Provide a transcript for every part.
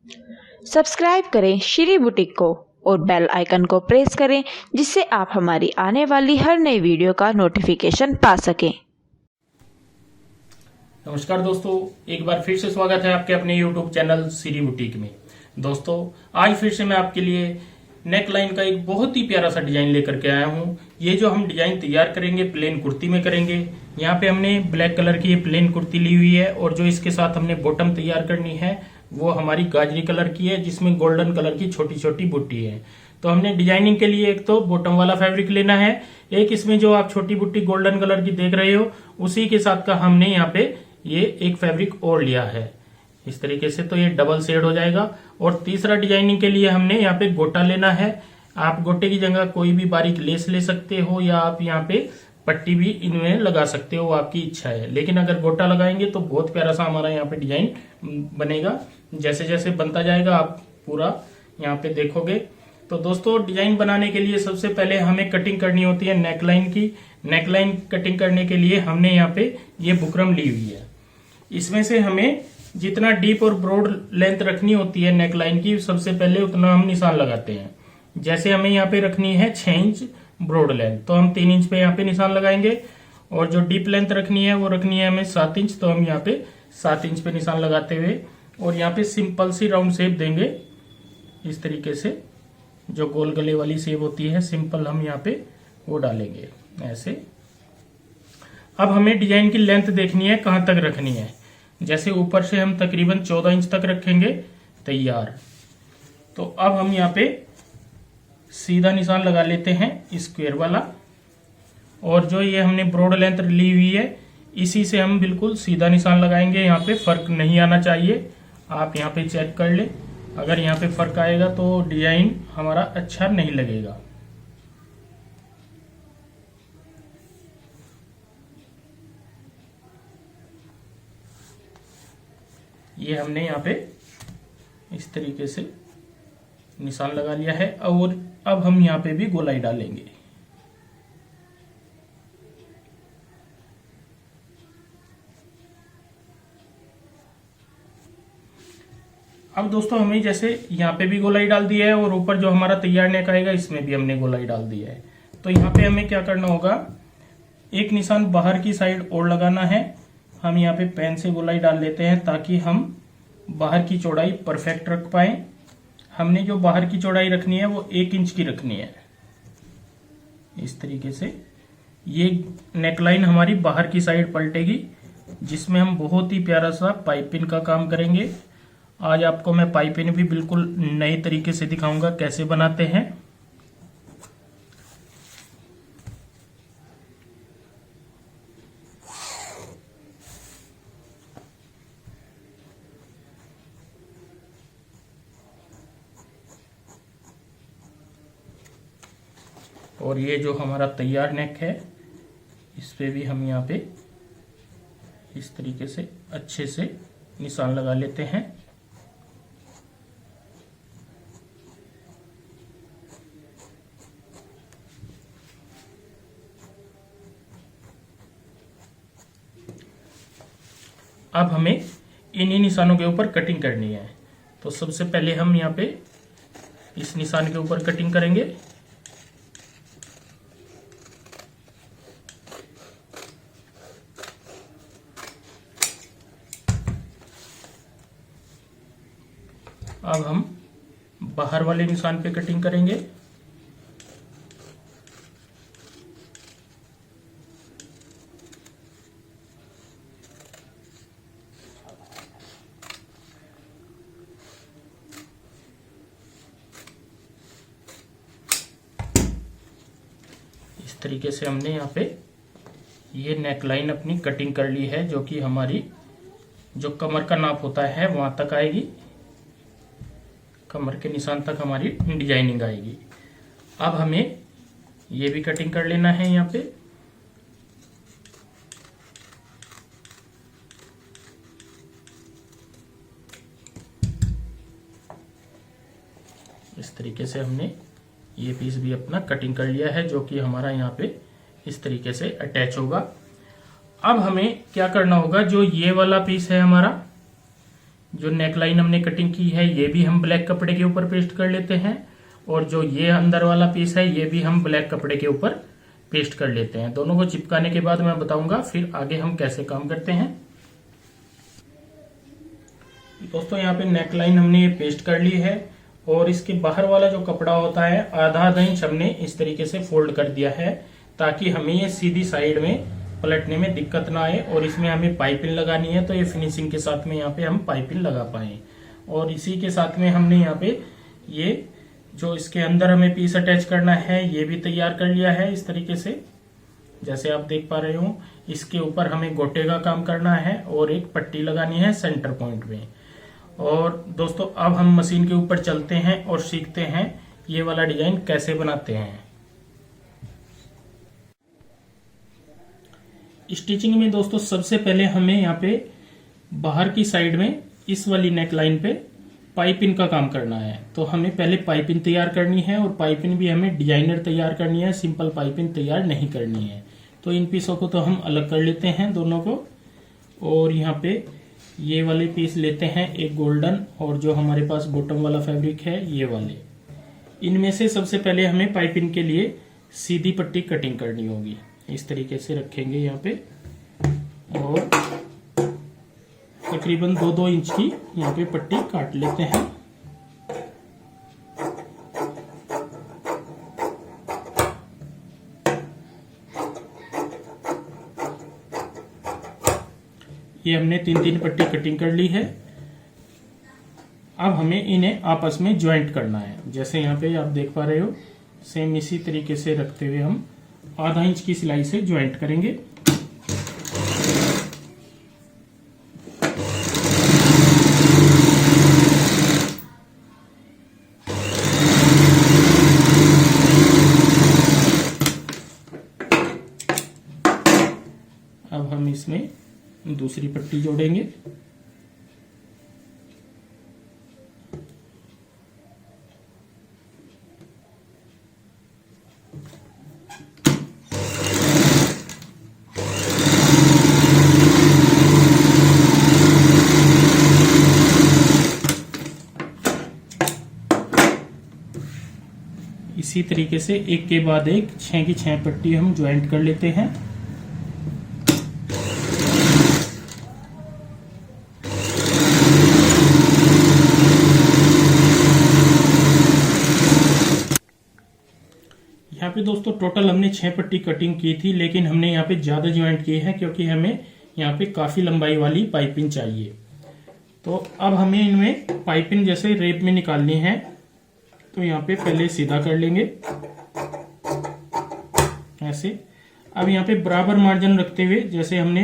Subscribe करें Shri boutique को और बेल आइकन को प्रेस करें जिससे आप हमारी आने वाली हर नई वीडियो का नोटिफिकेशन पा सकें। नमस्कार दोस्तों, एक बार फिर से स्वागत है आपके अपने YouTube चैनल श्री बुटीक में। दोस्तों, आज फिर से मैं आपके लिए नेक लाइन का एक बहुत ही प्यारा सा डिजाइन लेकर के आया हूँ। ये जो हम डिजाइन तैयार करेंगे प्लेन कुर्ती में करेंगे। यहाँ पे हमने ब्लैक कलर की ये प्लेन कुर्ती ली हुई है और जो इसके साथ हमने बॉटम तैयार करनी है वो हमारी गाजरी कलर की है, जिसमें गोल्डन कलर की छोटी छोटी बुट्टी है। तो हमने डिजाइनिंग के लिए एक तो बॉटम वाला फैब्रिक लेना है, एक इसमें जो आप छोटी बुट्टी गोल्डन कलर की देख रहे हो उसी के साथ का हमने यहाँ पे ये एक फैब्रिक और लिया है इस तरीके से, तो ये डबल शेड हो जाएगा। और तीसरा डिजाइनिंग के लिए हमने यहाँ पे गोटा लेना है। आप गोटे की जगह कोई भी बारीक लेस ले सकते हो या आप यहाँ पे पट्टी भी इनमें लगा सकते हो, आपकी इच्छा है। लेकिन अगर गोटा लगाएंगे तो बहुत प्यारा सा हमारा यहाँ पे डिजाइन बनेगा। जैसे जैसे बनता जाएगा आप पूरा यहाँ पे देखोगे। तो दोस्तों, डिजाइन बनाने के लिए सबसे पहले हमें कटिंग करनी होती है नेकलाइन की। नेकलाइन कटिंग करने के लिए हमने यहाँ पे ये बुकरम ली हुई है। इसमें से हमें जितना डीप और ब्रॉड लेंथ रखनी होती है नेकलाइन की, सबसे पहले उतना हम निशान लगाते हैं। जैसे हमें यहाँ पे रखनी है 6 इंच ब्रॉड लेंथ, तो हम 3 इंच पे यहाँ पे निशान लगाएंगे। और जो डीप लेंथ रखनी है वो रखनी है हमें 7 इंच, तो हम यहाँ पे 7 इंच पे निशान लगाते हुए और यहाँ पे सिंपल सी राउंड शेप देंगे इस तरीके से। जो गोल गले वाली शेप होती है सिंपल, हम यहाँ पे वो डालेंगे ऐसे। अब हमें डिजाइन की लेंथ देखनी है कहाँ तक रखनी है। जैसे ऊपर से हम तकरीबन 14 इंच तक रखेंगे तैयार। तो अब हम यहाँ पे सीधा निशान लगा लेते हैं स्क्वायर वाला, और जो ये हमने ब्रॉड लेंथ ली हुई है इसी से हम बिल्कुल सीधा निशान लगाएंगे। यहाँ पे फर्क नहीं आना चाहिए, आप यहाँ पे चेक कर ले। अगर यहाँ पे फर्क आएगा तो डिजाइन हमारा अच्छा नहीं लगेगा। ये हमने यहाँ पे इस तरीके से निशान लगा लिया है और अब हम यहाँ पे भी गोलाई डालेंगे। अब दोस्तों, हमें जैसे यहाँ पे भी गोलाई डाल दी है और ऊपर जो हमारा तैयार नेक आएगा इसमें भी हमने गोलाई डाल दी है। तो यहाँ पे हमें क्या करना होगा, एक निशान बाहर की साइड और लगाना है। हम यहाँ पे पेन से गोलाई डाल लेते हैं ताकि हम बाहर की चौड़ाई परफेक्ट रख पाए। हमने जो बाहर की चौड़ाई रखनी है वो 1 इंच की रखनी है इस तरीके से। ये नेकलाइन हमारी बाहर की साइड पलटेगी, जिसमें हम बहुत ही प्यारा सा पाइपिंग का काम करेंगे। आज आपको मैं पाइपिंग भी बिल्कुल नए तरीके से दिखाऊंगा कैसे बनाते हैं। और ये जो हमारा तैयार नेक है इस पे भी हम यहाँ पे इस तरीके से अच्छे से निशान लगा लेते हैं। अब हमें इन्हीं निशानों के ऊपर कटिंग करनी है। तो सबसे पहले हम यहाँ पे इस निशान के ऊपर कटिंग करेंगे। अब हम बाहर वाले निशान पे कटिंग करेंगे। इस तरीके से हमने यहाँ पे ये नेकलाइन अपनी कटिंग कर ली है, जो कि हमारी जो कमर का नाप होता है वहां तक आएगी। कमर के निशान तक हमारी डिजाइनिंग आएगी। अब हमें ये भी कटिंग कर लेना है यहाँ पे। इस तरीके से हमने ये पीस भी अपना कटिंग कर लिया है, जो कि हमारा यहाँ पे इस तरीके से अटैच होगा। अब हमें क्या करना होगा, जो ये वाला पीस है हमारा, जो नेकलाइन हमने कटिंग की है ये भी हम ब्लैक कपड़े के ऊपर पेस्ट कर लेते हैं, और जो ये अंदर वाला पीस है ये भी हम ब्लैक कपड़े के ऊपर पेस्ट कर लेते हैं। दोनों को चिपकाने के बाद मैं बताऊंगा फिर आगे हम कैसे काम करते हैं। दोस्तों यहाँ पे नेकलाइन हमने ये पेस्ट कर ली है, और इसके बाहर वाला जो कपड़ा होता है आधा इंच हमने इस तरीके से फोल्ड कर दिया है, ताकि हमें ये सीधी साइड में पलटने में दिक्कत ना आए, और इसमें हमें पाइपिंग लगानी है तो ये फिनिशिंग के साथ में यहाँ पे हम पाइपिंग लगा पाए। और इसी के साथ में हमने यहाँ पे ये जो इसके अंदर हमें पीस अटैच करना है ये भी तैयार कर लिया है इस तरीके से, जैसे आप देख पा रहे हो। इसके ऊपर हमें गोटे का काम करना है और एक पट्टी लगानी है सेंटर पॉइंट में। और दोस्तों अब हम मशीन के ऊपर चलते हैं और सीखते हैं ये वाला डिजाइन कैसे बनाते हैं। स्टिचिंग में दोस्तों सबसे पहले हमें यहाँ पे बाहर की साइड में इस वाली नेक लाइन पे पाइपिंग का काम करना है। तो हमें पहले पाइपिंग तैयार करनी है, और पाइपिंग भी हमें डिजाइनर तैयार करनी है, सिंपल पाइपिंग तैयार नहीं करनी है। तो इन पीसों को तो हम अलग कर लेते हैं दोनों को, और यहाँ पे ये वाले पीस लेते हैं एक गोल्डन, और जो हमारे पास बॉटम वाला फैब्रिक है ये वाले। इनमें से सबसे पहले हमें पाइपिंग के लिए सीधी पट्टी कटिंग करनी होगी। इस तरीके से रखेंगे यहाँ पे, और तकरीबन 2-2 इंच की यहाँ पे पट्टी काट लेते हैं। ये हमने 3-3 पट्टी कटिंग कर ली है। अब हमें इन्हें आपस में ज्वाइंट करना है, जैसे यहाँ पे आप देख पा रहे हो। सेम इसी तरीके से रखते हुए हम आधा इंच की सिलाई से ज्वाइंट करेंगे। अब हम इसमें दूसरी पट्टी जोड़ेंगे। इसी तरीके से एक के बाद एक 6 की 6 पट्टी हम ज्वाइंट कर लेते हैं। यहाँ पे दोस्तों टोटल हमने 6 पट्टी कटिंग की थी, लेकिन हमने यहाँ पे ज्यादा ज्वाइंट किए हैं क्योंकि हमें यहाँ पे काफी लंबाई वाली पाइपिंग चाहिए। तो अब हमें इनमें पाइपिंग जैसे रेप में निकालनी है, तो यहाँ पे पहले सीधा कर लेंगे ऐसे। अब यहाँ पे बराबर मार्जिन रखते हुए, जैसे हमने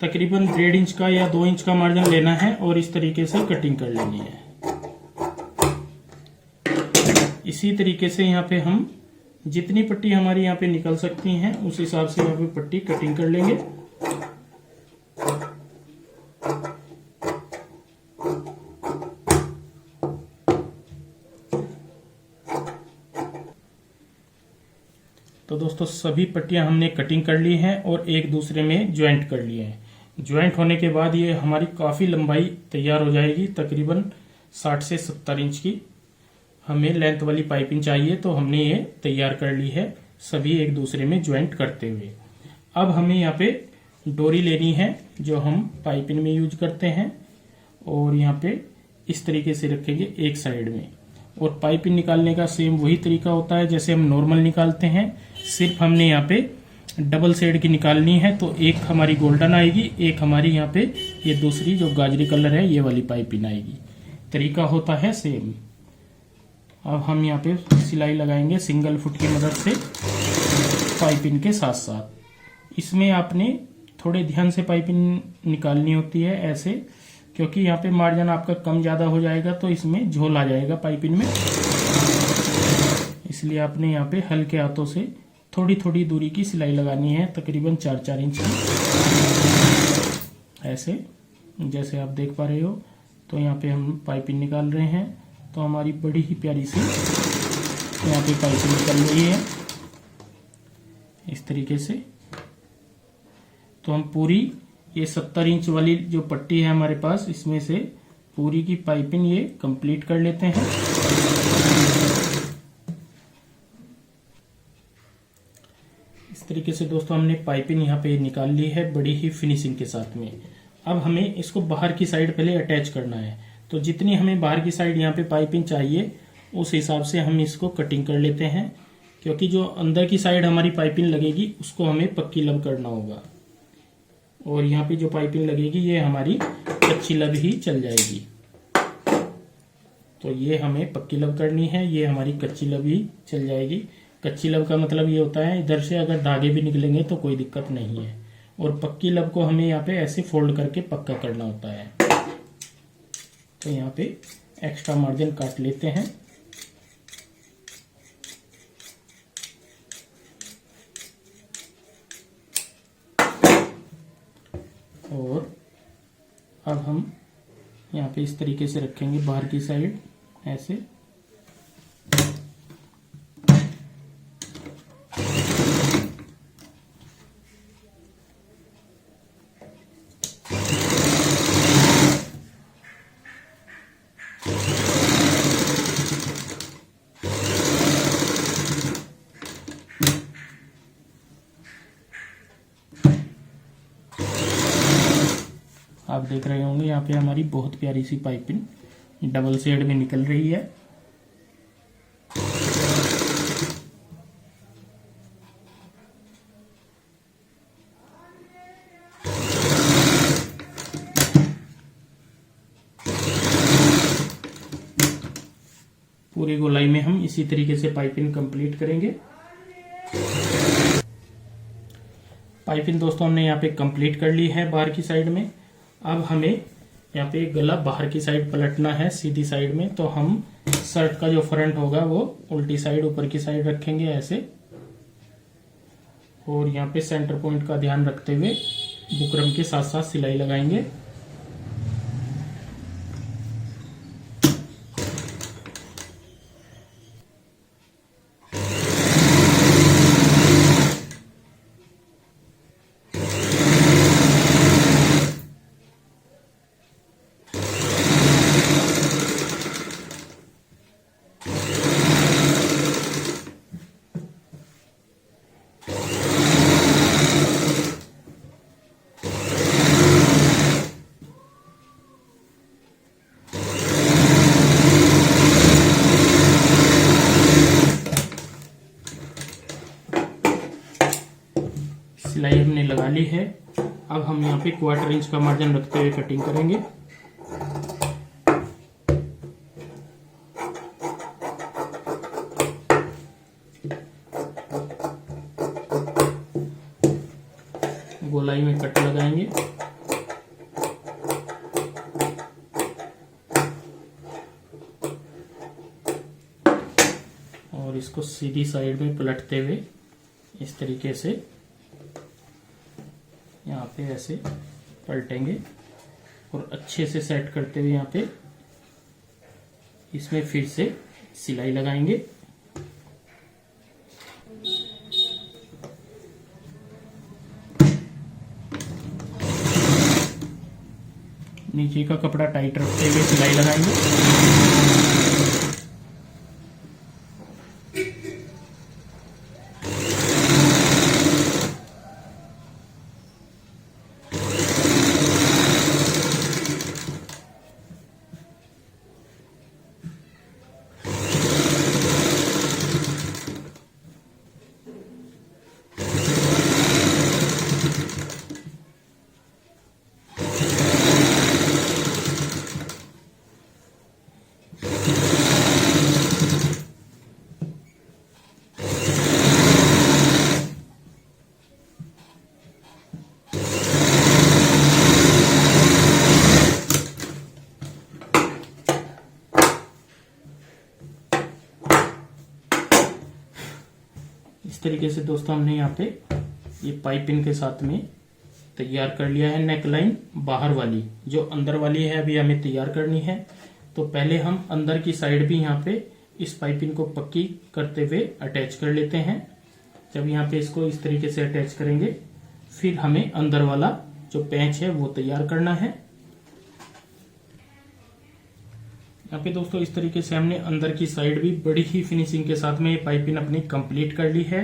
तकरीबन 1.5 इंच का या 2 इंच का मार्जिन लेना है, और इस तरीके से कटिंग कर लेनी है। इसी तरीके से यहाँ पे हम जितनी पट्टी हमारी यहाँ पे निकल सकती हैं उस हिसाब से यहाँ पे पट्टी कटिंग कर लेंगे। तो दोस्तों सभी पट्टियां हमने कटिंग कर ली हैं और एक दूसरे में ज्वाइंट कर लिए हैं। ज्वाइंट होने के बाद ये हमारी काफ़ी लंबाई तैयार हो जाएगी, तकरीबन 60 से 70 इंच की हमें लेंथ वाली पाइपिंग चाहिए। तो हमने ये तैयार कर ली है सभी एक दूसरे में ज्वाइंट करते हुए। अब हमें यहाँ पे डोरी लेनी है जो हम पाइपिंग में यूज करते हैं, और यहाँ पे इस तरीके से रखेंगे एक साइड में। और पाइपिंग निकालने का सेम वही तरीका होता है जैसे हम नॉर्मल निकालते हैं, सिर्फ हमने यहाँ पे डबल साइड की निकालनी है। तो एक हमारी गोल्डन आएगी, एक हमारी यहाँ पे ये दूसरी जो गाजरी कलर है ये वाली पाइपिंग आएगी। तरीका होता है सेम। अब हम यहाँ पे सिलाई लगाएंगे सिंगल फुट की मदद से पाइपिंग के साथ साथ। इसमें आपने थोड़े ध्यान से पाइपिंग निकालनी होती है ऐसे, क्योंकि यहाँ पे मार्जिन आपका कम ज्यादा हो जाएगा तो इसमें झोल आ जाएगा पाइपिंग में। इसलिए आपने यहाँ पे हल्के हाथों से थोड़ी थोड़ी दूरी की सिलाई लगानी है, तकरीबन 4-4 इंच की ऐसे, जैसे आप देख पा रहे हो। तो यहाँ पे हम पाइपिंग निकाल रहे हैं, तो हमारी बड़ी ही प्यारी सी यहाँ पे पाइपिंग निकल रही है इस तरीके से। तो हम पूरी ये 70 इंच वाली जो पट्टी है हमारे पास, इसमें से पूरी की पाइपिंग ये कंप्लीट कर लेते हैं। इस तरीके से दोस्तों हमने पाइपिंग यहाँ पे निकाल ली है बड़ी ही फिनिशिंग के साथ में। अब हमें इसको बाहर की साइड पहले अटैच करना है, तो जितनी हमें बाहर की साइड यहाँ पे पाइपिंग चाहिए उस हिसाब से हम इसको कटिंग कर लेते हैं, क्योंकि जो अंदर की साइड हमारी पाइपिंग लगेगी उसको हमें पक्की लब करना होगा, और यहाँ पे जो पाइपिंग लगेगी ये हमारी कच्ची लब ही चल जाएगी। तो ये हमें पक्की लब करनी है, ये हमारी कच्ची लब ही चल जाएगी। कच्ची लब का मतलब ये होता है इधर से अगर धागे भी निकलेंगे तो कोई दिक्कत नहीं है, और पक्की लब को हमें यहाँ पे ऐसे फोल्ड करके पक्का करना होता है। तो यहाँ पे एक्स्ट्रा मार्जिन काट लेते हैं। और अब हम यहाँ पे इस तरीके से रखेंगे बाहर की साइड ऐसे। आप देख रहे होंगे यहाँ पे हमारी बहुत प्यारी सी पाइपिंग डबल शेड में निकल रही है। पूरी गोलाई में हम इसी तरीके से पाइपिंग कंप्लीट करेंगे। पाइपिंग दोस्तों हमने यहाँ पे कंप्लीट कर ली है बाहर की साइड में। अब हमें यहाँ पे गला बाहर की साइड पलटना है सीधी साइड में, तो हम शर्ट का जो फ्रंट होगा वो उल्टी साइड ऊपर की साइड रखेंगे ऐसे, और यहाँ पे सेंटर पॉइंट का ध्यान रखते हुए बुकरम के साथ साथ सिलाई लगाएंगे। सिलाई हमने लगा ली है। अब हम यहाँ पे 1/4 इंच का मार्जिन रखते हुए कटिंग करेंगे। गोलाई में कट लगाएंगे। और इसको सीधी साइड में पलटते हुए इस तरीके से यहाँ पे ऐसे पलटेंगे, और अच्छे से सेट करते हुए यहाँ पे इसमें फिर से सिलाई लगाएंगे। नीचे का कपड़ा टाइट रखते हुए सिलाई लगाएंगे। इस तरीके से दोस्तों हमने यहाँ पे ये पाइपिंग के साथ में तैयार कर लिया है नेक लाइन बाहर वाली। जो अंदर वाली है अभी हमें तैयार करनी है, तो पहले हम अंदर की साइड भी यहाँ पे इस पाइपिंग को पक्की करते हुए अटैच कर लेते हैं। जब यहाँ पे इसको इस तरीके से अटैच करेंगे, फिर हमें अंदर वाला जो पैच है वो तैयार करना है। यहाँ पे दोस्तों इस तरीके से हमने अंदर की साइड भी बड़ी ही फिनिशिंग के साथ में ये पाइपिंग अपनी कंप्लीट कर ली है।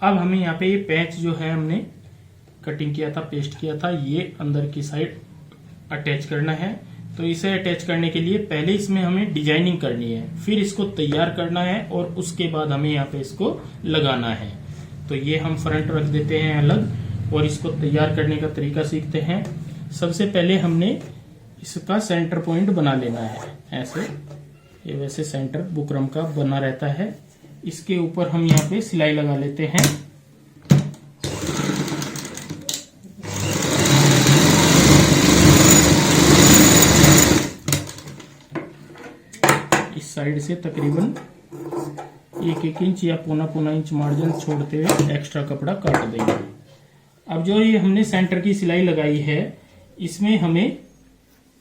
अब हमें यहाँ पे ये पैच जो है हमने कटिंग किया था, पेस्ट किया था, ये अंदर की साइड अटैच करना है। तो इसे अटैच करने के लिए पहले इसमें हमें डिजाइनिंग करनी है, फिर इसको तैयार करना है और उसके बाद हमें यहाँ पे इसको लगाना है। तो ये हम फ्रंट रख देते हैं अलग और इसको तैयार करने का तरीका सीखते हैं। सबसे पहले हमने इसका सेंटर पॉइंट बना लेना है। ऐसे ये वैसे सेंटर बुकरम का बना रहता है। इसके ऊपर हम यहाँ पे सिलाई लगा लेते हैं। इस साइड से तकरीबन 1-1 इंच या पौना इंच मार्जिन छोड़ते हुए एक्स्ट्रा कपड़ा काट देंगे। अब जो ये हमने सेंटर की सिलाई लगाई है, इसमें हमें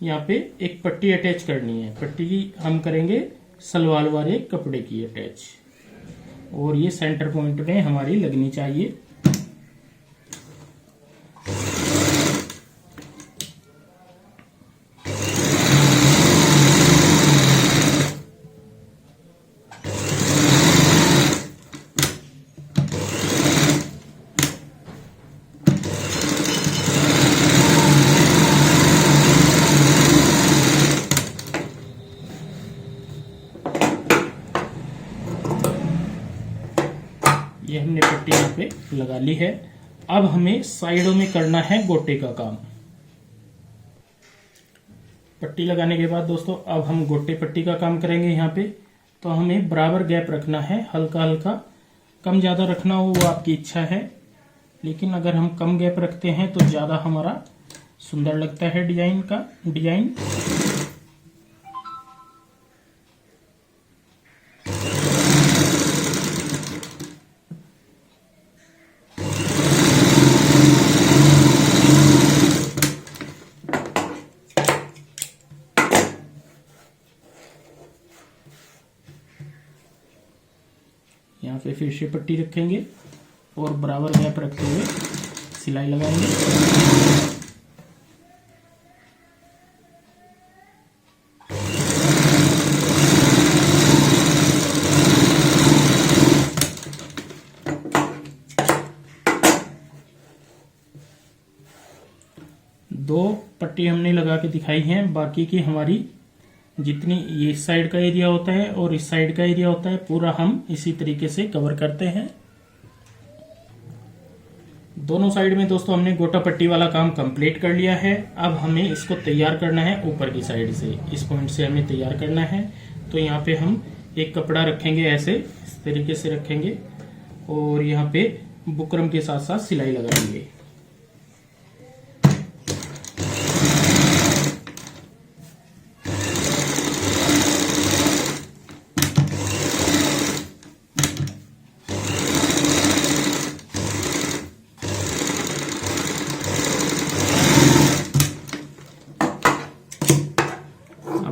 यहाँ पे एक पट्टी अटैच करनी है। पट्टी की हम करेंगे सलवार वाले कपड़े की अटैच, और ये सेंटर पॉइंट में हमारी लगनी चाहिए। ये हमने पट्टी यहाँ पे लगा ली है। अब हमें साइडों में करना है गोटे का काम। पट्टी लगाने के बाद दोस्तों अब हम गोटे पट्टी का काम करेंगे। यहाँ पे तो हमें बराबर गैप रखना है, हल्का हल्का, कम ज़्यादा रखना हो वो आपकी इच्छा है, लेकिन अगर हम कम गैप रखते हैं तो ज़्यादा हमारा सुंदर लगता है डिजाइन। यहाँ पे फिर से पट्टी रखेंगे और बराबर गैप रखते हुए सिलाई लगाएंगे। दो पट्टी हमने लगा के दिखाई हैं, बाकी की हमारी जितनी ये इस साइड का एरिया होता है और इस साइड का एरिया होता है पूरा हम इसी तरीके से कवर करते हैं। दोनों साइड में दोस्तों हमने गोटा पट्टी वाला काम कंप्लीट कर लिया है। अब हमें इसको तैयार करना है ऊपर की साइड से, इस पॉइंट से हमें तैयार करना है। तो यहाँ पे हम एक कपड़ा रखेंगे, ऐसे इस तरीके से रखेंगे और यहाँ पे बुकरम के साथ साथ सिलाई लगाएंगे।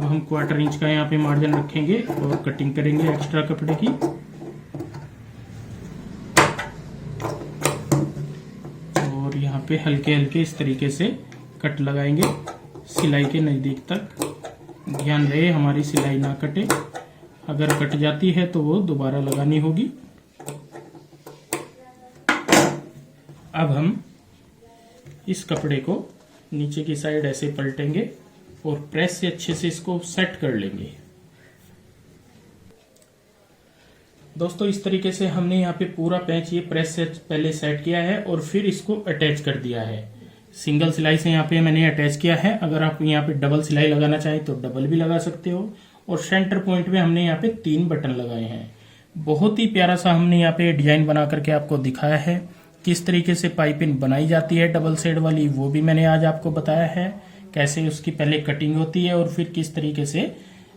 हम 1/4 इंच का यहाँ पे मार्जिन रखेंगे और कटिंग करेंगे एक्स्ट्रा कपड़े की। और यहाँ पे हल्के हल्के इस तरीके से कट लगाएंगे सिलाई के नज़दीक तक। ध्यान रहे हमारी सिलाई ना कटे, अगर कट जाती है तो वो दोबारा लगानी होगी। अब हम इस कपड़े को नीचे की साइड ऐसे पलटेंगे और प्रेस से अच्छे से इसको सेट कर लेंगे। दोस्तों इस तरीके से हमने यहाँ पे पूरा पैच ये प्रेस से पहले सेट किया है और फिर इसको अटैच कर दिया है। सिंगल सिलाई से यहाँ पे मैंने अटैच किया है। अगर आप यहाँ पे डबल सिलाई लगाना चाहें तो डबल भी लगा सकते हो। और सेंटर पॉइंट में हमने यहाँ पे 3 बटन लगाए हैं। बहुत ही प्यारा सा हमने यहाँ पे डिजाइन बना करके आपको दिखाया है। किस तरीके से पाइपिंग बनाई जाती है डबल शेड वाली, वो भी मैंने आज आपको बताया है। कैसे उसकी पहले कटिंग होती है और फिर किस तरीके से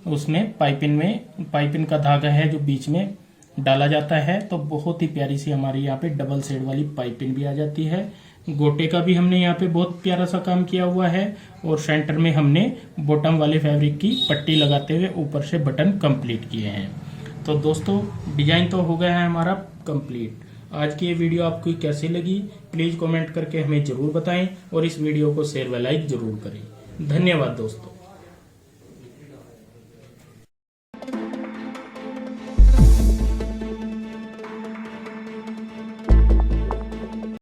उसमें पाइपिंग का धागा है जो बीच में डाला जाता है। तो बहुत ही प्यारी सी हमारी यहाँ पे डबल शेड वाली पाइपिंग भी आ जाती है। गोटे का भी हमने यहाँ पे बहुत प्यारा सा काम किया हुआ है और सेंटर में हमने बॉटम वाले फैब्रिक की पट्टी लगाते हुए ऊपर से बटन कंप्लीट किए हैं। तो दोस्तों डिजाइन तो हो गया है हमारा कंप्लीट। आज की ये वीडियो आपको कैसी लगी प्लीज कमेंट करके हमें जरूर बताएं और इस वीडियो को शेयर व लाइक जरूर करें। धन्यवाद दोस्तों।